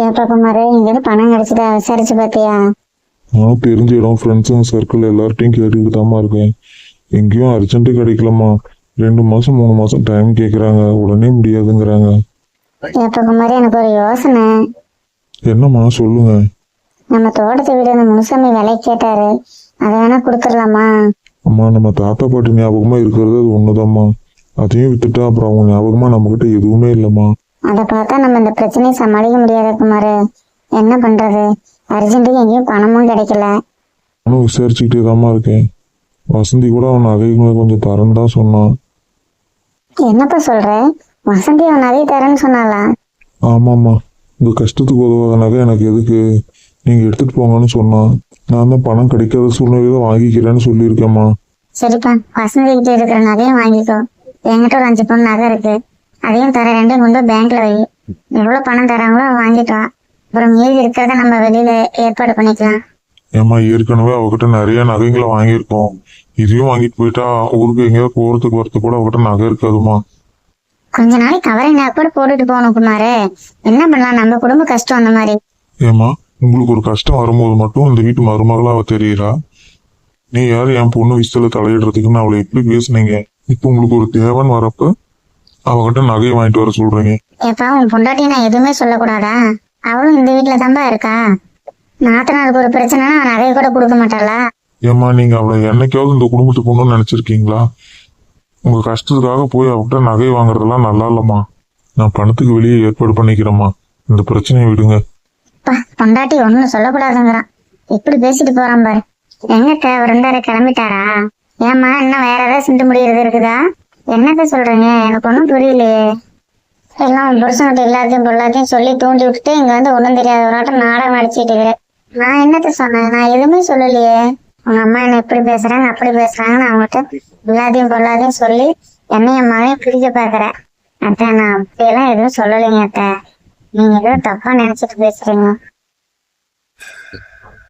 ஏப்பா குமாரு, இங்கிருந்து பணம் கிடைச்சதா விசாரிச்சு பாத்தியா? நான் தெரிஞ்ச இடம் ஃப்ரெண்ட்ஸுங்க சர்க்கிள் எல்லார்ட்டையும் கேட்டுக்கிட்டு தாம்மா இருக்கேன். எங்கேயும் அர்ஜென்ட்டு கிடைக்கலம்மா. 2 மாதம் 3 மாதம் டைம் கேட்குறாங்க, உடனே முடியாதுங்கிறாங்க. ஏப்பா குமாரு, எனக்கு ஒரு யோசனை. என்னம்மா சொல்லுங்க. நம்ம தோட்டத்தை வீடு அந்த முனுசாமி விலை கேட்டாரு, அதை வேணா கொடுத்துடலாமா? அம்மா நம்ம தாத்தா பாட்டி ஞாபகமா இருக்கிறது அது ஒண்ணுதாம்மா. அதையும் வித்துட்டா அப்புறம் அவங்க ஞாபகமா நம்மகிட்ட எதுவுமே இல்லைம்மா. அதை பார்த்தா நம்ம இந்த பிரச்சனையை சமாளிக்க முடியாத குமாரு. என்ன பண்றது? அர்ஜென்ட்டுக்கு எங்கேயும் பணமும் கிடைக்கல. நானும் விசாரிச்சுக்கிட்டே தாம்மா இருக்கேன். வசந்தி கூட அவன் நகைகளை கொஞ்சம் தரேன்னு தான் சொன்னான். என்னப்பா சொல்ற? வசந்தி அவன் நகை தரேன்னு சொன்னாளா? ஆமாம்மா, உங்க கஷ்டத்துக்கு உதவாத நகை எனக்கு எதுக்கு, நீங்க எடுத்துட்டு போங்கன்னு சொன்னான். நான் தான் பணம் கிடைக்காத சூழ்நிலையில வாங்கிக்கிறேன்னு சொல்லியிருக்கேம்மா. சரிப்பா, வசந்தி கிட்ட இருக்கிற நகையும் வாங்கிக்கோ. என்கிட்ட ஒரு 5 பவுன் நகை இருக்கு, அதையும் தர. 2 கொண்டு பேங்க்ல வை. எவ்வளவு பணம் தராங்களோ வாங்கிட்டா, அப்புறம் மீதி இருக்கிறத நம்ம வெளியில ஏற்பாடு பண்ணிக்கலாம். ஏம்மா, ஏற்கனவே அவகிட்ட நிறைய நகைங்களை வாங்கியிருக்கோம். இதையும் வாங்கிட்டு போயிட்டா ஊருக்கு எங்கேயாவது போறதுக்கு வரத்துக்கு கூட அவகிட்ட நகை இருக்காதுமா. கொஞ்ச நாளைக்கு கவரை கூட போட்டுட்டு போகணும் குமாரு. என்ன பண்ணலாம், நம்ம குடும்ப கஷ்டம் அந்த மாதிரி. ஏம்மா, உங்களுக்கு ஒரு கஷ்டம் வரும்போது மட்டும் இந்த வீட்டு மருமகளா அவ தெரியுறா. நீ யாரு என் பொண்ணு விஷயத்துல தலையிடுறதுக்குன்னு அவளை எப்படி பேசுனீங்க? இப்போ உங்களுக்கு ஒரு தேவைன்னு வரப்ப அவகிட்ட நகையை வாங்கிட்டு வர சொல்றீங்க. ஏப்பா, உன் பொண்டாட்டி நான் எதுவுமே சொல்லக்கூடாதா? அவளும் இந்த வீட்டுல தான்பா இருக்கா. நாத்தனாருக்கு ஒரு பிரச்சனைனா நகையை கூட கொடுக்க மாட்டாளா? ஏம்மா, நீங்க அவளை என்னைக்காவது இந்த குடும்பத்துக்கு கொண்டு நினைச்சிருக்கீங்களா? உங்க கஷ்டத்துக்காக போய் அவகிட்ட நகை வாங்குறதெல்லாம் நல்லா இல்லம்மா. நான் பணத்துக்கு வெளியே ஏற்பாடு பண்ணிக்கிறேம்மா. இந்த பிரச்சனையை விடுங்க. பொண்டாட்டி ஒண்ணும் சொல்லக்கூடாதுங்கிறான். எப்படி பேசிட்டு போறான் பாரு. எங்க அவர் இருந்தாரு, கிளம்பிட்டாரா? ஏமா, இன்னும் வேற ஏதாவது சிந்து முடியறது இருக்குதா? என்னத்த சொல்றீங்க? எனக்கு ஒண்ணும் புரியலையே. எல்லாம் புருஷன்கிட்ட எல்லாத்தையும் சொல்லி தூண்டி விட்டுட்டு இங்க வந்து ஒண்ணும் தெரியாத ஒரு ஆட்டம் நாடகம் அடிச்சுட்டு இருக்கிறேன். நான் என்னத்த சொன்னேன்? நான் எதுவுமே சொல்லலையே. உங்க அம்மா என்ன எப்படி பேசுறாங்க அப்படி பேசுறாங்கன்னு அவங்ககிட்ட எல்லாத்தையும் சொல்லி என்னைய மகனையும் பிரிக்க பாக்குறேன். அத்தை, நான் அப்படியெல்லாம் எதுவும் சொல்லலைங்க அத்தை. நீங்க ஏதோ தப்பா நினைச்சிட்டு பேசுறீங்க.